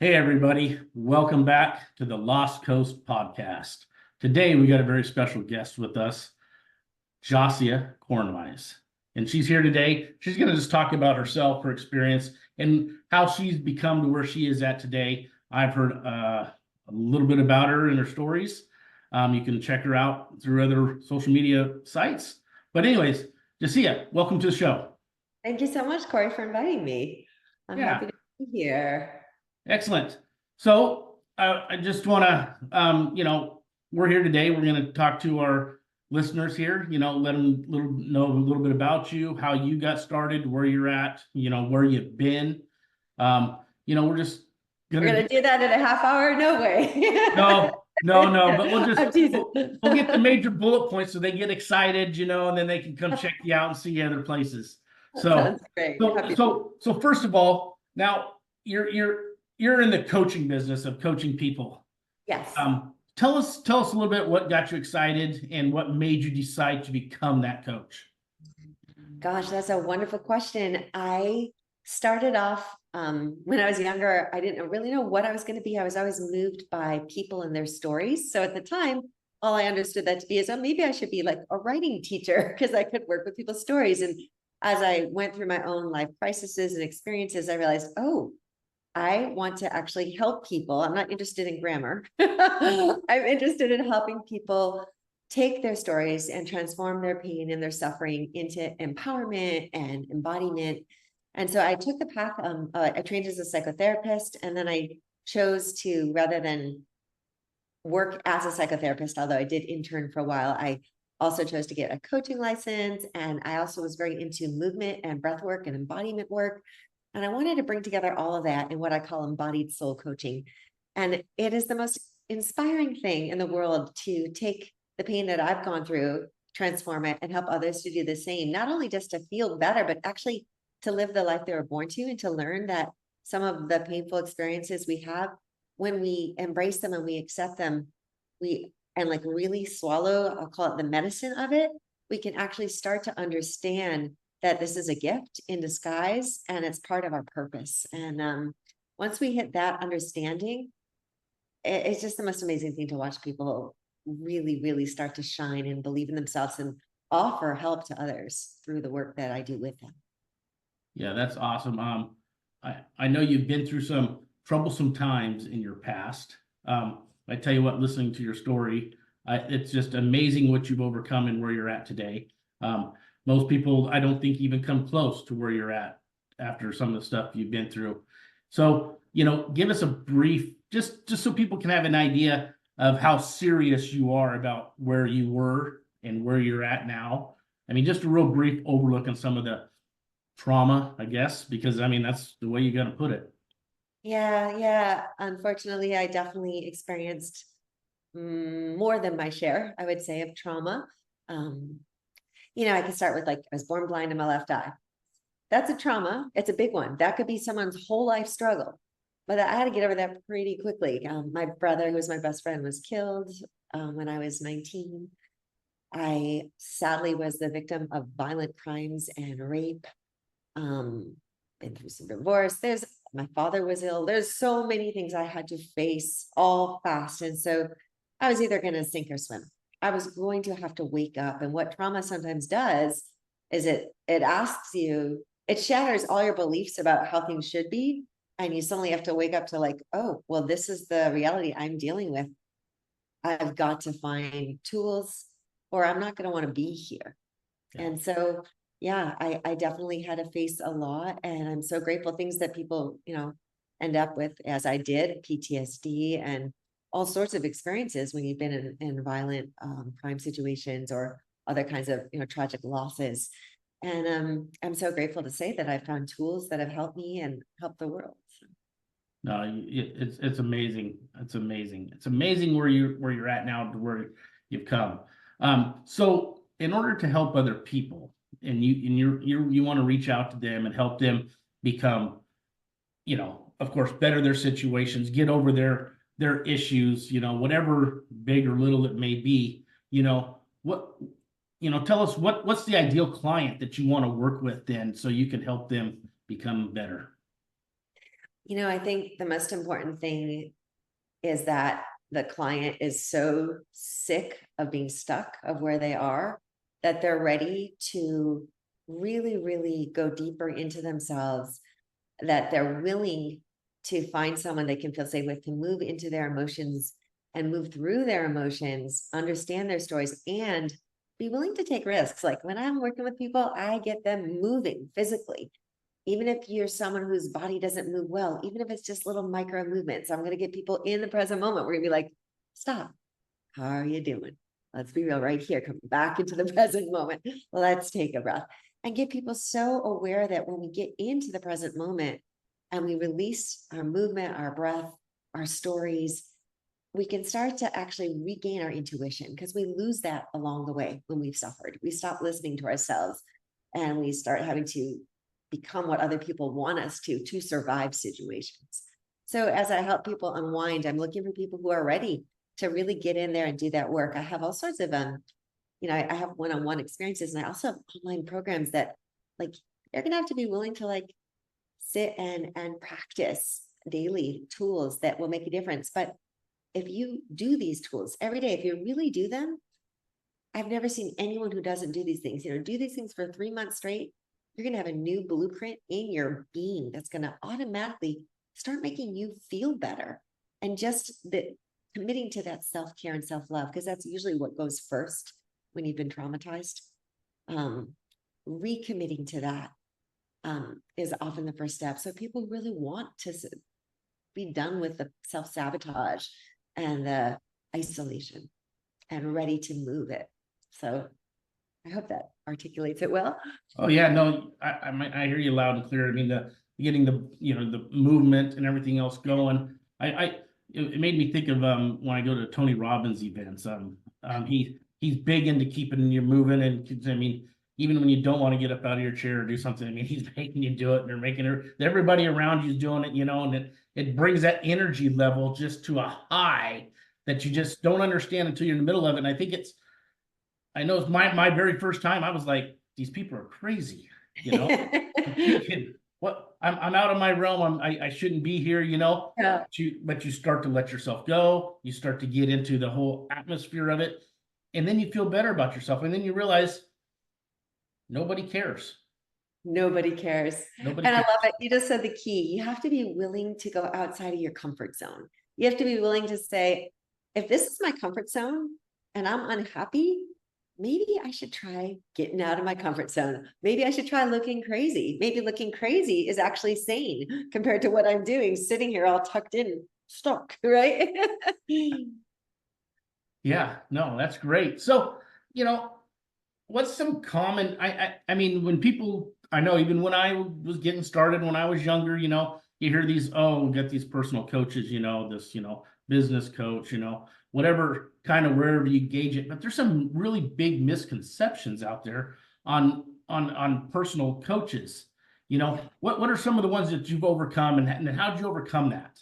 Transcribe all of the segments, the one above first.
Hey, everybody. Welcome back to the Lost Coast podcast. Today, we got a very special guest with us, Jacia Kornwise. And she's here today. She's going to just talk about herself, her experience, and how she's become to where she is at today. I've heard a little bit about her and her stories. You can check her out through other social media sites. But anyways, Jacia, welcome to the show. Thank you so much, Cory, for inviting me. I'm Yeah. happy to be here. Excellent. So I just want to, we're here today. We're going to talk to our listeners here, let them know a little bit about you, how you got started, where you're at, where you've been. We're just We're going gonna do that in a half hour? No way. no, but I'm teasing. we'll get the major bullet points so they get excited, and then they can come check you out and see you other places. That So, sounds great. so first of all, now you're in the coaching business of coaching people. Yes. Tell us a little bit what got you excited and what made you decide to become that coach. Gosh, that's a wonderful question. I started off when I was younger. I didn't really know what I was going to be. I was always moved by people and their stories. So at the time, all I understood that to be is, oh, maybe I should be like a writing teacher because I could work with people's stories. And as I went through my own life crises and experiences, I realized, oh, I want to actually help people. I'm not interested in grammar. I'm interested in helping people take their stories and transform their pain and their suffering into empowerment and embodiment. And so I took the path, I trained as a psychotherapist, and then I chose to, rather than work as a psychotherapist, although I did intern for a while, I also chose to get a coaching license. And I also was very into movement and breath work and embodiment work. And I wanted to bring together all of that in what I call embodied soul coaching. And it is the most inspiring thing in the world to take the pain that I've gone through, transform it, and help others to do the same. Not only just to feel better, but actually to live the life they were born to, and to learn that some of the painful experiences we have, when we embrace them and we accept them, and like really swallow, I'll call it the medicine of it, we can actually start to understand that this is a gift in disguise and it's part of our purpose. And once we hit that understanding, it's just the most amazing thing to watch people really, really start to shine and believe in themselves and offer help to others through the work that I do with them. Yeah, that's awesome. I know you've been through some troublesome times in your past. I tell you what, listening to your story, it's just amazing what you've overcome and where you're at today. Most people, I don't think, even come close to where you're at after some of the stuff you've been through. So, give us a brief, just so people can have an idea of how serious you are about where you were and where you're at now. I mean, just a real brief overlook on some of the trauma, I guess, because that's the way you're going to put it. Yeah. Unfortunately, I definitely experienced more than my share, I would say, of trauma. I can start with, like, I was born blind in my left eye. That's a trauma. It's a big one. That could be someone's whole life struggle. But I had to get over that pretty quickly. My brother, who was my best friend, was killed when I was 19. I sadly was the victim of violent crimes and rape. Been through some divorce. My father was ill. There's so many things I had to face all fast. And so I was either going to sink or swim. I was going to have to wake up. And what trauma sometimes does is it asks you, it shatters all your beliefs about how things should be. And you suddenly have to wake up to, like, oh, well, this is the reality I'm dealing with. I've got to find tools or I'm not going to want to be here. Yeah. And so, yeah, I definitely had to face a lot, and I'm so grateful. Things that people, end up with, as I did, PTSD and all sorts of experiences when you've been in violent crime situations or other kinds of, tragic losses. And I'm so grateful to say that I found tools that have helped me and helped the world. No, it's amazing. It's amazing. It's amazing where you're at now to where you've come. So in order to help other people, and you want to reach out to them and help them become, of course, better their situations, get over their issues, whatever big or little it may be, tell us what's the ideal client that you want to work with then, so you can help them become better. I think the most important thing is that the client is so sick of being stuck of where they are, that they're ready to really, really go deeper into themselves, that they're willing to find someone they can feel safe with, to move into their emotions and move through their emotions, understand their stories, and be willing to take risks. Like when I'm working with people, I get them moving physically. Even if you're someone whose body doesn't move well, even if it's just little micro movements, I'm going to get people in the present moment. We're going to be like, stop. How are you doing? Let's be real right here. Come back into the present moment. Let's take a breath and get people so aware that when we get into the present moment and we release our movement, our breath, our stories, we can start to actually regain our intuition, because we lose that along the way when we've suffered. We stop listening to ourselves and we start having to become what other people want us to survive situations. So as I help people unwind, I'm looking for people who are ready to really get in there and do that work. I have all sorts of, I have one-on-one experiences, and I also have online programs that, like, they're going to have to be willing to like sit and practice daily tools that will make a difference. But if you do these tools every day, if you really do them, I've never seen anyone who doesn't do these things, do these things for 3 months straight. You're going to have a new blueprint in your being that's going to automatically start making you feel better. And just the committing to that self-care and self-love, because that's usually what goes first when you've been traumatized. Recommitting to that is often the first step. So people really want to be done with the self-sabotage and the isolation and ready to move it. So I hope that articulates it well. Oh yeah, no, I hear you loud and clear. I mean, the getting the the movement and everything else going. It made me think of when I go to Tony Robbins events. He's big into keeping you moving, and I mean, even when you don't want to get up out of your chair or do something, I mean, he's making you do it, and they're making everybody around you is doing it, and it brings that energy level just to a high that you just don't understand until you're in the middle of it. And I know it's my very first time. I was like, these people are crazy, I'm thinking, what? I'm out of my realm. I shouldn't be here, Yeah. But you start to let yourself go. You start to get into the whole atmosphere of it, and then you feel better about yourself. And then you realize nobody cares. Nobody cares. Nobody And I cares. love it. You just said the key. You have to be willing to go outside of your comfort zone. You have to be willing to say, if this is my comfort zone and I'm unhappy, maybe I should try getting out of my comfort zone. Maybe I should try looking crazy. Maybe looking crazy is actually sane compared to what I'm doing, sitting here all tucked in, stuck, right? Yeah, no, that's great. So, what's some common, I mean, when people, I know even when I was getting started, when I was younger, you hear these, oh, we got these personal coaches, this, business coach, whatever kind of wherever you gauge it. But there's some really big misconceptions out there on personal coaches. What are some of the ones that you've overcome, and how did you overcome that?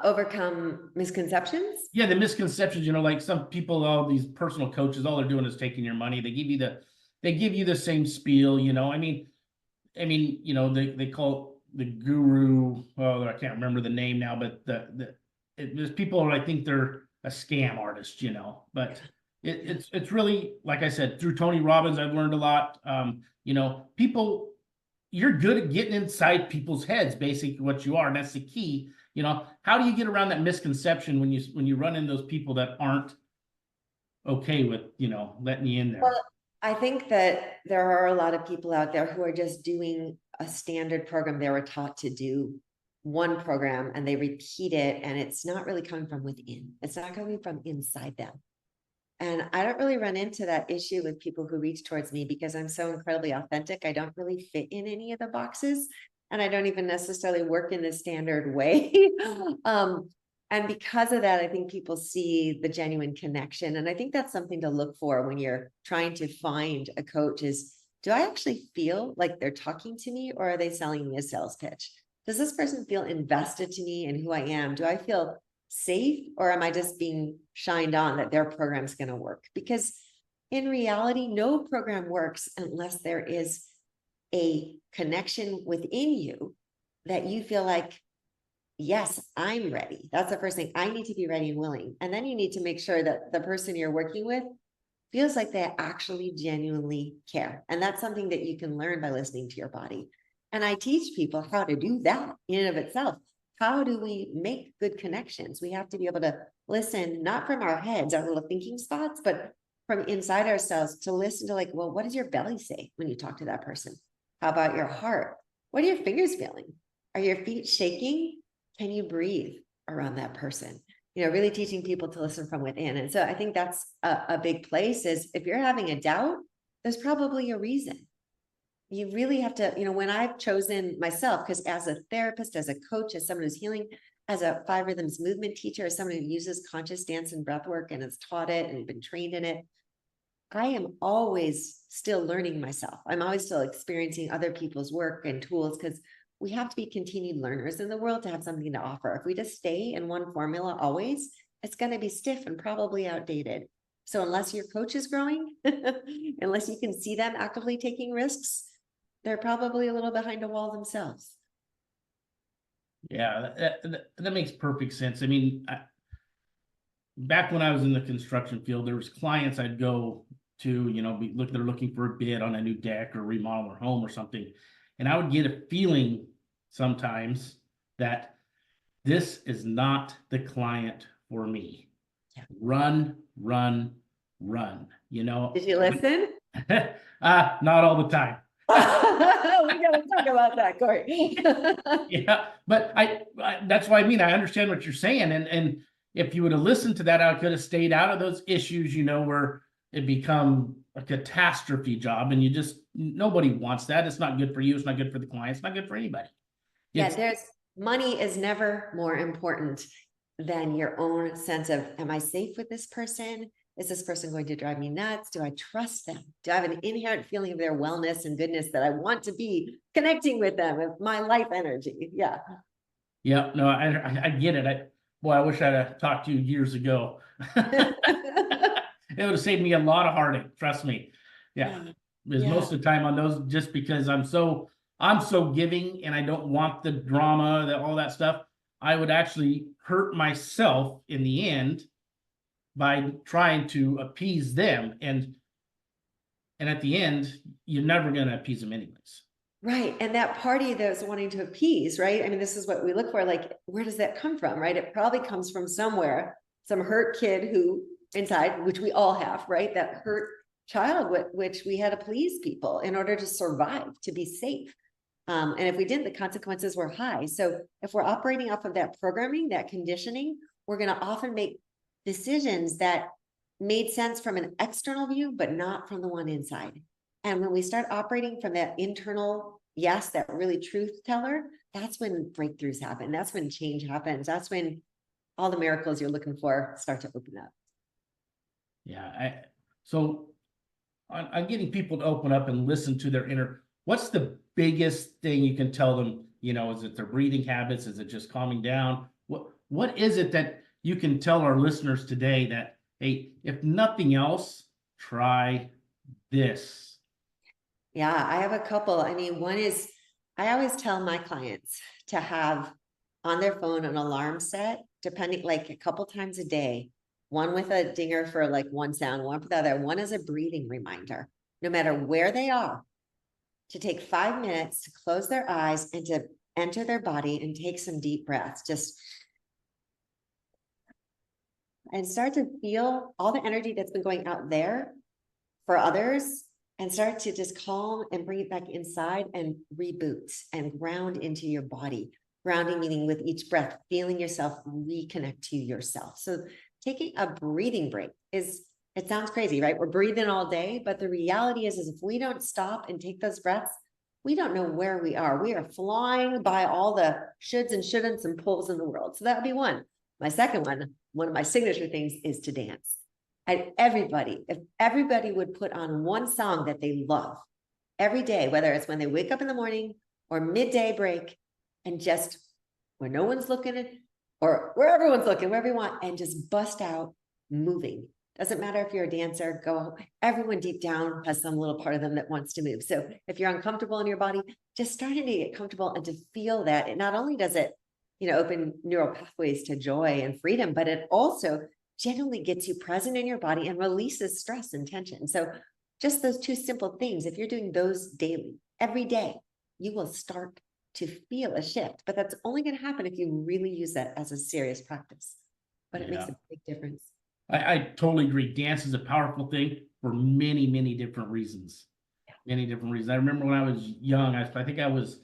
Overcome misconceptions. Yeah, the misconceptions, like some people, all these personal coaches, all they're doing is taking your money. They give you the same spiel, they call it the guru. Oh, I can't remember the name now, but there's people, I think they're a scam artist, but it's really, like I said, through Tony Robbins, I've learned a lot. People, you're good at getting inside people's heads, basically what you are. And that's the key. How do you get around that misconception when you run into those people that aren't okay with, letting you in there? Well, I think that there are a lot of people out there who are just doing a standard program. They were taught to do one program and they repeat it, and it's not really coming from within. It's not coming from inside them. And I don't really run into that issue with people who reach towards me, because I'm so incredibly authentic. I don't really fit in any of the boxes, and I don't even necessarily work in the standard way. And because of that, I think people see the genuine connection. And I think that's something to look for when you're trying to find a coach is, do I actually feel like they're talking to me, or are they selling me a sales pitch? Does this person feel invested to me and who I am? Do I feel safe, or am I just being shined on that their program's going to work? Because in reality, no program works unless there is a connection within you that you feel like, yes, I'm ready. That's the first thing. I need to be ready and willing. And then you need to make sure that the person you're working with feels like they actually genuinely care. And that's something that you can learn by listening to your body. And I teach people how to do that in and of itself. How do we make good connections? We have to be able to listen, not from our heads, our little thinking spots, but from inside ourselves, to listen to, like, well, what does your belly say when you talk to that person? How about your heart? What are your fingers feeling? Are your feet shaking? Can you breathe around that person? Really teaching people to listen from within. And so I think that's a big place, is if you're having a doubt, there's probably a reason. You really have to, when I've chosen myself, because as a therapist, as a coach, as someone who's healing, as a 5 rhythms movement teacher, as someone who uses conscious dance and breath work and has taught it and been trained in it, I am always still learning myself. I'm always still experiencing other people's work and tools, because we have to be continued learners in the world to have something to offer. If we just stay in one formula always, it's going to be stiff and probably outdated. So unless your coach is growing, unless you can see them actively taking risks, they're probably a little behind a wall themselves. Yeah, that makes perfect sense. I mean, back when I was in the construction field, there was clients I'd go to, they're looking for a bid on a new deck or remodel their home or something. And I would get a feeling sometimes that this is not the client for me. Yeah. Run. Did you listen? Not all the time. We gotta talk about that, Cory. Yeah, but that's what I mean. I understand what you're saying. And if you would have listened to that, I could have stayed out of those issues, where it become a catastrophe job, and nobody wants that. It's not good for you. It's not good for the client. It's not good for anybody. Money is never more important than your own sense of, am I safe with this person? Is this person going to drive me nuts? Do I trust them? Do I have an inherent feeling of their wellness and goodness that I want to be connecting with them, with my life energy? Yeah. Yeah, no, I get it. I wish I'd have talked to you years ago. It would have saved me a lot of heartache. Trust me. Yeah. Because most of the time on those, just because I'm so giving and I don't want the drama, all that stuff, I would actually hurt myself in the end by trying to appease them. And at the end, you're never going to appease them anyways. Right. And that party that's wanting to appease, right? I mean, this is what we look for. Like, where does that come from, right? It probably comes from somewhere, some hurt kid who inside, which we all have, right? That hurt child, which we had to please people in order to survive, to be safe. And if we didn't, the consequences were high. So if we're operating off of that programming, that conditioning, we're going to often make decisions that made sense from an external view, but not from the one inside. And when we start operating from that internal, yes, that really truth teller, that's when breakthroughs happen. That's when change happens. That's when all the miracles you're looking for start to open up. Yeah. So on getting people to open up and listen to their inner, what's the biggest thing you can tell them? Is it their breathing habits? Is it just calming down? What is it that you can tell our listeners today that, hey, if nothing else, try this? Yeah, I have a couple. I mean, one is, I always tell my clients to have on their phone an alarm set, depending, like a couple times a day, one with a dinger for like one sound, one for the other, one as a breathing reminder, no matter where they are, to take 5 minutes to close their eyes and to enter their body and take some deep breaths, and start to feel all the energy that's been going out there for others, and start to just calm and bring it back inside and reboot and ground into your body. Grounding meaning with each breath, feeling yourself reconnect to yourself. So taking a breathing break it sounds crazy, right? We're breathing all day, but the reality is if we don't stop and take those breaths, we don't know where we are. We are flying by all the shoulds and shouldn'ts and pulls in the world. So that would be one. My second one of my signature things is to dance. And if everybody would put on one song that they love every day, whether it's when they wake up in the morning or midday break, and just when no one's looking or where everyone's looking, wherever you want, and just bust out moving. Doesn't matter if you're a dancer, everyone deep down has some little part of them that wants to move. So if you're uncomfortable in your body, just starting to get comfortable and to feel that. It not only does it, open neural pathways to joy and freedom, but it also generally gets you present in your body and releases stress and tension. So just those two simple things, if you're doing those daily, every day, you will start to feel a shift. But that's only going to happen if you really use that as a serious practice. But it makes a big difference. I totally agree. Dance is a powerful thing for many, many different reasons. Many different reasons. I remember when I was young, I think I was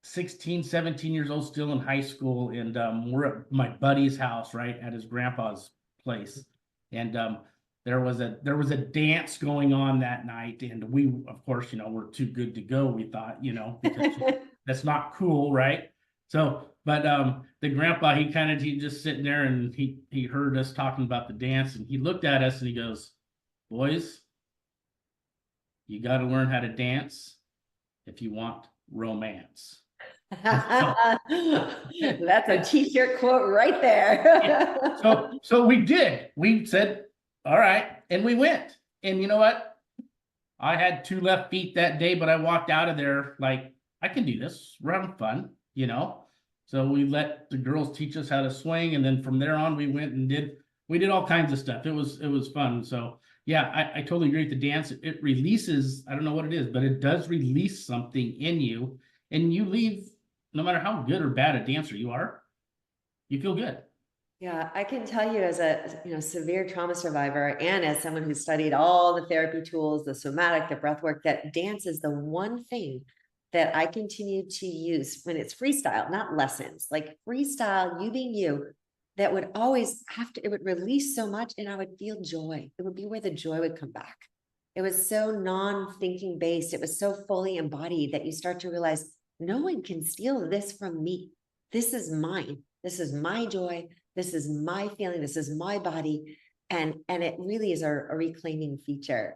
16, 17 years old, still in high school, and we're at my buddy's house, right, at his grandpa's place. And there was a dance going on that night, and we, of course, we're too good to go, we thought, because that's not cool, right? So, but the grandpa, he just sitting there, and he heard us talking about the dance, and he looked at us and he goes, "Boys, you got to learn how to dance if you want romance." That's a t-shirt quote right there. So we did. We said, all right, and we went. And you know what? I had 2 left feet that day, but I walked out of there like, I can do this. We're having fun, So we let the girls teach us how to swing, and then from there on, we went and did all kinds of stuff. It was fun. So yeah, I totally agree with the dance. It releases, I don't know what it is, but it does release something in you, and you leave. No matter how good or bad a dancer you are, you feel good. Yeah, I can tell you as a severe trauma survivor and as someone who studied all the therapy tools, the somatic, the breath work, that dance is the one thing that I continue to use when it's freestyle, not lessons, like freestyle, you being you, that would always it would release so much and I would feel joy. It would be where the joy would come back. It was so non-thinking based. It was so fully embodied that you start to realize no one can steal this from me. This is mine. This is my joy. This is my feeling. This is my body. And it really is a reclaiming feature.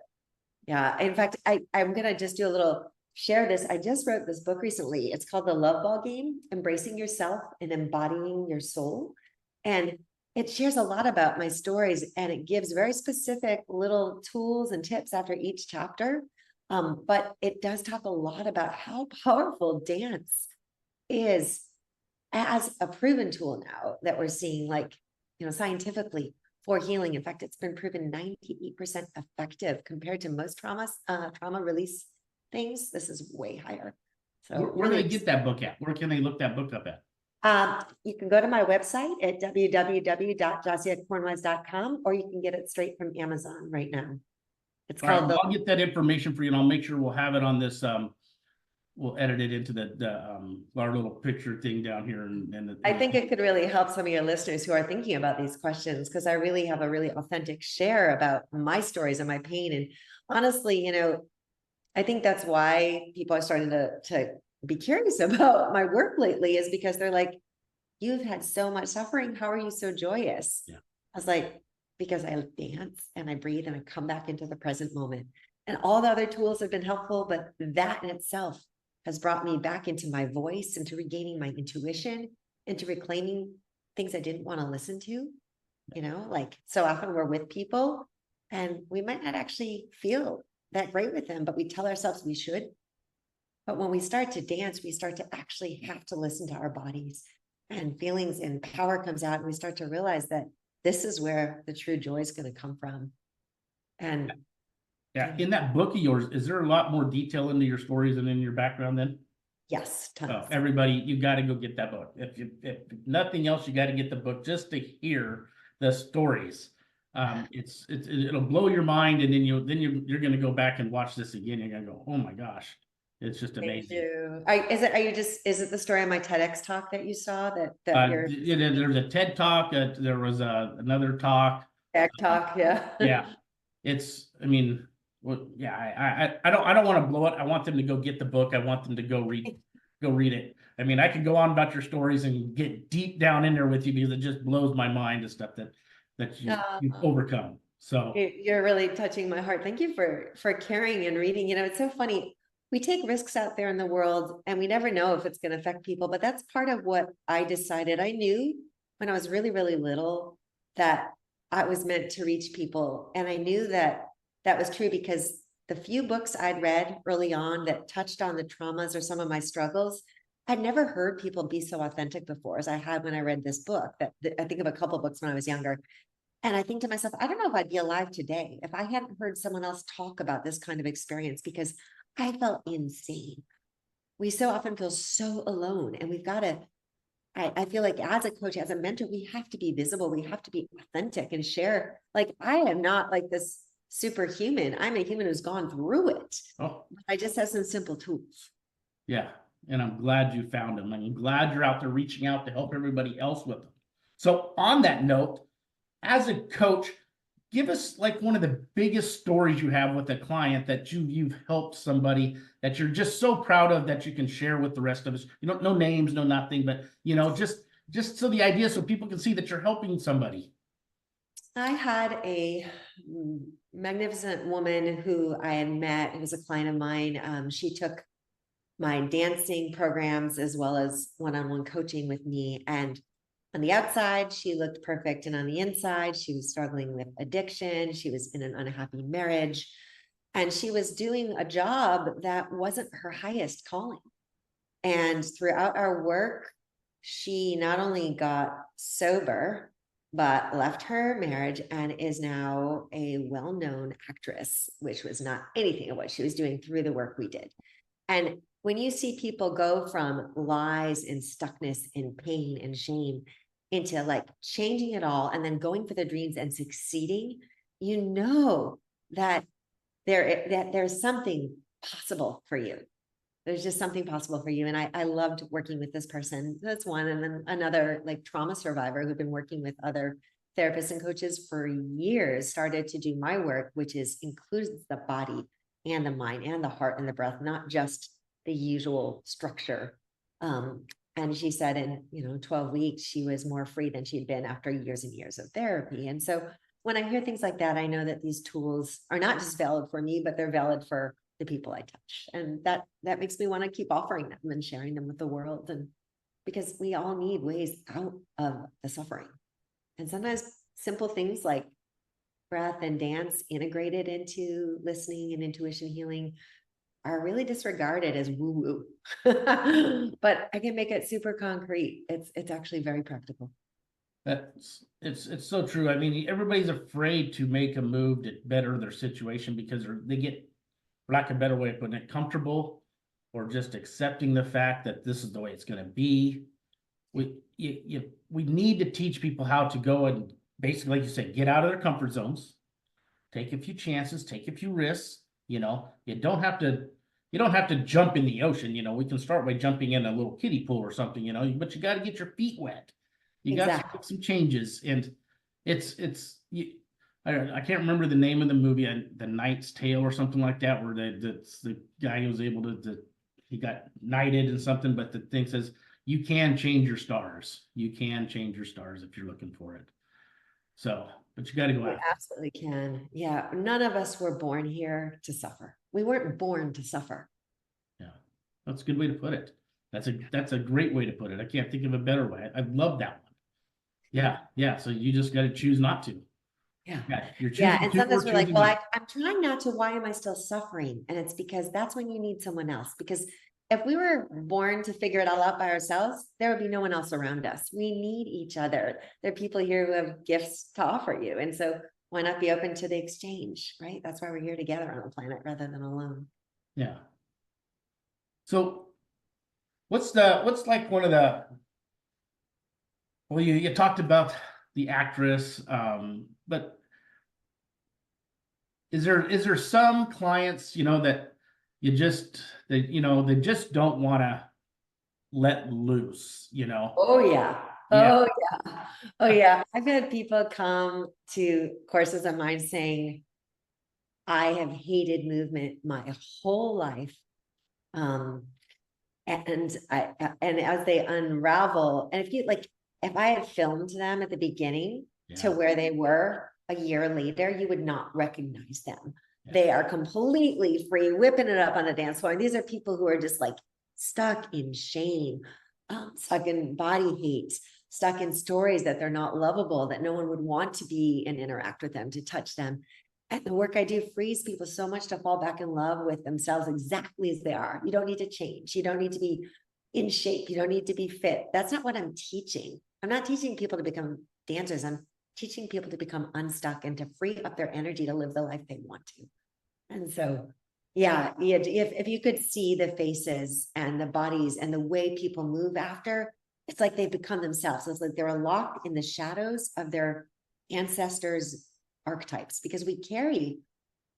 Yeah. In fact, I'm going to just do a little share this. I just wrote this book recently. It's called The Love Ball Game, Embracing Yourself and Embodying Your Soul. And it shares a lot about my stories, and it gives very specific little tools and tips after each chapter. But it does talk a lot about how powerful dance is as a proven tool now that we're seeing, scientifically for healing. In fact, it's been proven 98% effective compared to most trauma release things. This is way higher. So where do they get that book at? Where can they look that book up at? You can go to my website at www.jaciakornwise.com, or you can get it straight from Amazon right now. It's called I'll get that information for you, and I'll make sure we'll have it on this. We'll edit it into our little picture thing down here. I think it could really help some of your listeners who are thinking about these questions, because I really have a really authentic share about my stories and my pain. And honestly, I think that's why people are starting to be curious about my work lately, is because they're like, you've had so much suffering. How are you so joyous? Yeah. I was like, because I dance and I breathe and I come back into the present moment. And all the other tools have been helpful, but that in itself has brought me back into my voice, into regaining my intuition, into reclaiming things I didn't want to listen to. Like so often we're with people and we might not actually feel that great with them, but we tell ourselves we should. But when we start to dance, we start to actually have to listen to our bodies, and feelings and power comes out, and we start to realize that this is where the true joy is going to come from. And yeah, in that book of yours, is there a lot more detail into your stories and in your background then? Yes, tons. Everybody, you got to go get that book. If nothing else, you got to get the book just to hear the stories. It'll blow your mind, and then you're going to go back and watch this again. You're going to go, oh my gosh, it's just amazing. Thank you. Is it the story on my TEDx talk that you saw there's a TED talk. There was another talk. TED talk, yeah. Yeah, I don't want to blow it. I want them to go get the book. I want them to go read it. I could go on about your stories and get deep down in there with you, because it just blows my mind, the stuff that you've overcome. So you're really touching my heart. Thank you for caring and reading. It's so funny. We take risks out there in the world and we never know if it's going to affect people, but that's part of what I decided. I knew when I was really, really little that I was meant to reach people. And I knew that that was true because the few books I'd read early on that touched on the traumas or some of my struggles, I'd never heard people be so authentic before as I had when I read this book. That I think of a couple books when I was younger. And I think to myself, I don't know if I'd be alive today if I hadn't heard someone else talk about this kind of experience, because I felt insane. We so often feel so alone, and we've got to, I feel like as a coach, as a mentor, we have to be visible. We have to be authentic and share. Like, I am not like this superhuman. I'm a human who's gone through it. Oh, I just have some simple tools. yeah. And I'm glad you found them. I'm glad you're out there reaching out to help everybody else with them. So on that note, as a coach, give us like one of the biggest stories you have with a client that you've helped somebody that you're just so proud of that you can share with the rest of us. You don't know names, no nothing, but just so the idea so people can see that you're helping somebody. I had a magnificent woman who I had met, who was a client of mine. She took my dancing programs as well as one-on-one coaching with me. And on the outside, she looked perfect. And on the inside, she was struggling with addiction. She was in an unhappy marriage. And she was doing a job that wasn't her highest calling. And throughout our work, she not only got sober, but left her marriage and is now a well-known actress, which was not anything of what she was doing through the work we did. And when you see people go from lies and stuckness and pain and shame into like changing it all and then going for their dreams and succeeding, you know that there's something possible for you. There's just something possible for you. And I loved working with this person. That's one. And then another like trauma survivor who'd been working with other therapists and coaches for years started to do my work, which includes the body and the mind and the heart and the breath, not just the usual structure. And she said in 12 weeks, she was more free than she'd been after years and years of therapy. And so when I hear things like that, I know that these tools are not just valid for me, but they're valid for the people I touch. And that makes me want to keep offering them and sharing them with the world. And because we all need ways out of the suffering. And sometimes simple things like breath and dance integrated into listening and intuition healing are really disregarded as woo-woo. But I can make it super concrete. It's actually very practical. It's so true. I mean, everybody's afraid to make a move to better their situation because they get, for lack of a better way of putting it, comfortable or just accepting the fact that this is the way it's going to be. We need to teach people how to go and basically, like you say, get out of their comfort zones, take a few chances, take a few risks. You don't have to jump in the ocean. We can start by jumping in a little kiddie pool or something, but you got to get your feet wet. You got to make some changes. And I can't remember the name of the movie, The Knight's Tale or something like that, where the guy who was able he got knighted and something, but the thing says, you can change your stars. You can change your stars if you're looking for it. So, but you got to go out. Absolutely can. Yeah. None of us were born here to suffer. We weren't born to suffer. Yeah. That's a good way to put it. That's a great way to put it. I can't think of a better way. I love that one. Yeah. Yeah. So you just got to choose not to. Yeah. Yeah. And sometimes we're like, well, I'm trying not to. Why am I still suffering? And it's because that's when you need someone else. Because if we were born to figure it all out by ourselves, there would be no one else around us. We need each other. There are people here who have gifts to offer you. And so why not be open to the exchange, right? That's why we're here together on the planet rather than alone. Yeah. So what's like one of the, well, you talked about the actress, but is there some clients, that they just don't want to let loose, Oh yeah. Oh yeah. Oh yeah. I've had people come to courses of mine saying, I have hated movement my whole life. And as they unravel, and if I had filmed them at the beginning to where they were a year later, you would not recognize them. Yeah. They are completely free, whipping it up on the dance floor. And these are people who are just like stuck in shame, stuck in body hate, stuck in stories that they're not lovable, that no one would want to be and interact with them, to touch them. And the work I do frees people so much to fall back in love with themselves exactly as they are. You don't need to change. You don't need to be in shape. You don't need to be fit. That's not what I'm teaching. I'm not teaching people to become dancers. I'm teaching people to become unstuck and to free up their energy to live the life they want to. And so, yeah, if you could see the faces and the bodies and the way people move after, it's like they become themselves. It's like they're locked in the shadows of their ancestors' archetypes, because we carry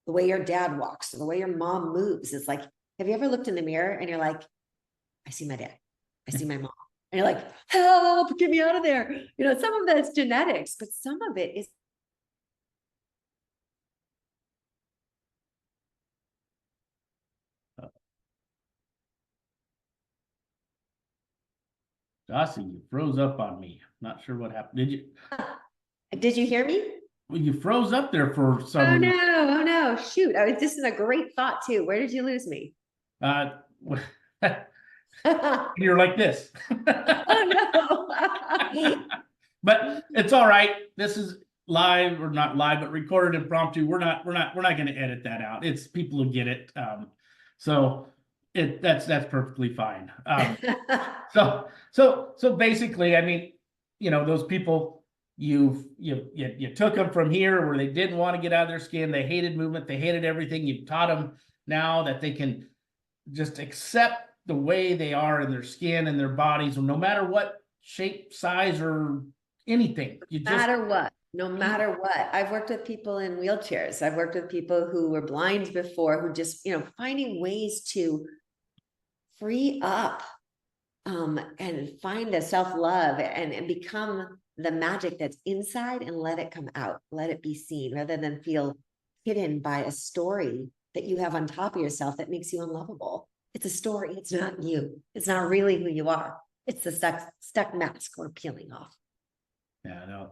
the way your dad walks or the way your mom moves. It's like, have you ever looked in the mirror and you're like, I see my dad, I see my mom. And you're like, help, get me out of there. You know, some of that's genetics, but some of it is. Jacia, you froze up on me. Not sure what happened. Did you hear me? Well, you froze up there for some Oh reason. no, oh no, shoot. I was just in a great thought too. Where did you lose me? Uh, Oh you're like this. no. But it's all right. This is live, or not live, but recorded impromptu. We're not going to edit that out. It's people will get it. So that's perfectly fine. So basically, I mean, you know, those people, you took them from here where they didn't want to get out of their skin. They hated movement. They hated everything. You taught them now that they can just accept the way they are in their skin and their bodies, no matter what shape, size, or anything. No matter what. I've worked with people in wheelchairs. I've worked with people who were blind before, who just, you know, finding ways to free up and find the self-love and become the magic that's inside and let it come out, let it be seen, rather than feel hidden by a story that you have on top of yourself that makes you unlovable. It's a story. It's not you. It's not really who you are. It's the stuck mask we're peeling off. Yeah, no,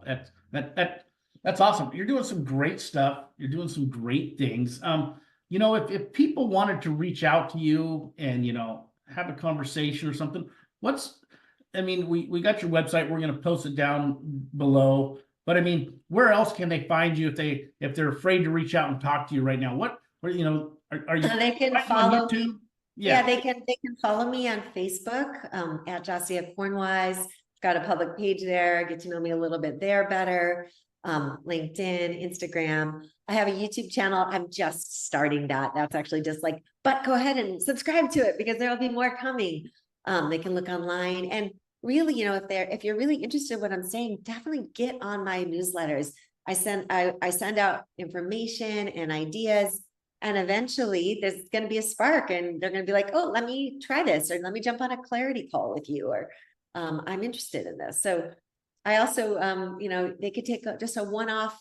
that's awesome. You're doing some great stuff. You're doing some great things. You know, if people wanted to reach out to you and, you know, have a conversation or something, I mean, we got your website. We're going to post it down below. But I mean, where else can they find you if they're afraid to reach out and talk to you right now? What you know, are you? They can follow me. Yeah, they can follow me on Facebook at Jacia Kornwise. Got a public page there. Get to know me a little bit there better. LinkedIn, Instagram. I have a YouTube channel. I'm just starting that. That's actually just like, but go ahead and subscribe to it because there'll be more coming. They can look online, and really, you know, if you're really interested in what I'm saying, definitely get on my newsletters. I send out information and ideas, and eventually there's going to be a spark, and they're going to be like, oh, let me try this, or let me jump on a clarity call with you, or I'm interested in this. So I also, you know, they could take just a one-off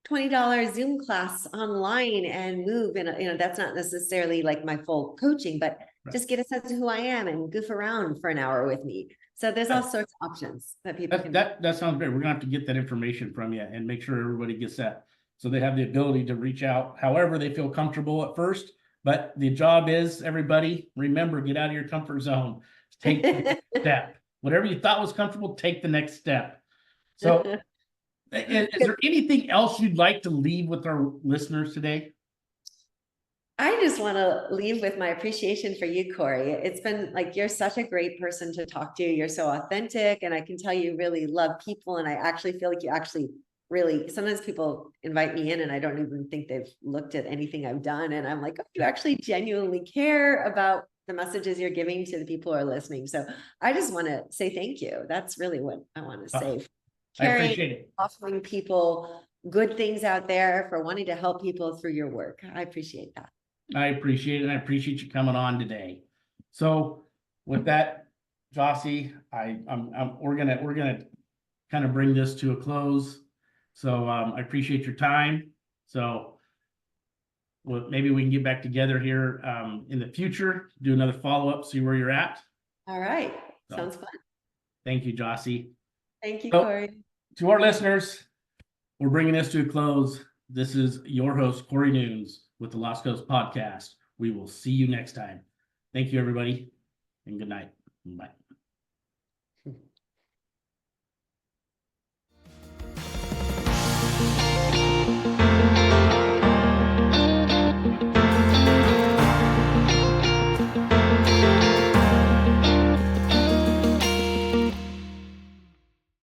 $20 Zoom class online and move. And, you know, that's not necessarily like my full coaching, but just get a sense of who I am and goof around for an hour with me. So there's all sorts of options that people can. That sounds great. We're gonna have to get that information from you and make sure everybody gets that, so they have the ability to reach out however they feel comfortable at first. But the job is, everybody, remember, get out of your comfort zone. Take the next step. Whatever you thought was comfortable, take the next step. So is there anything else you'd like to leave with our listeners today? I just want to leave with my appreciation for you, Cory. It's been like, you're such a great person to talk to. You're so authentic, and I can tell you really love people. And I actually feel like you actually really, sometimes people invite me in and I don't even think they've looked at anything I've done. And I'm like, oh, you actually genuinely care about the messages you're giving to the people who are listening. So I just want to say thank you. That's really what I want to say. I appreciate it. Offering people good things out there, for wanting to help people through your work. I appreciate that. I appreciate it. And I appreciate you coming on today. So with that, Jacia, we're gonna kind of bring this to a close. So I appreciate your time. So maybe we can get back together here in the future, do another follow-up, see where you're at. All right. Sounds fun. Thank you, Jacia. Thank you, Cory. To our listeners, we're bringing this to a close. This is your host, Cory Nunes, with the Lost Coast Podcast. We will see you next time. Thank you, everybody, and good night. Bye.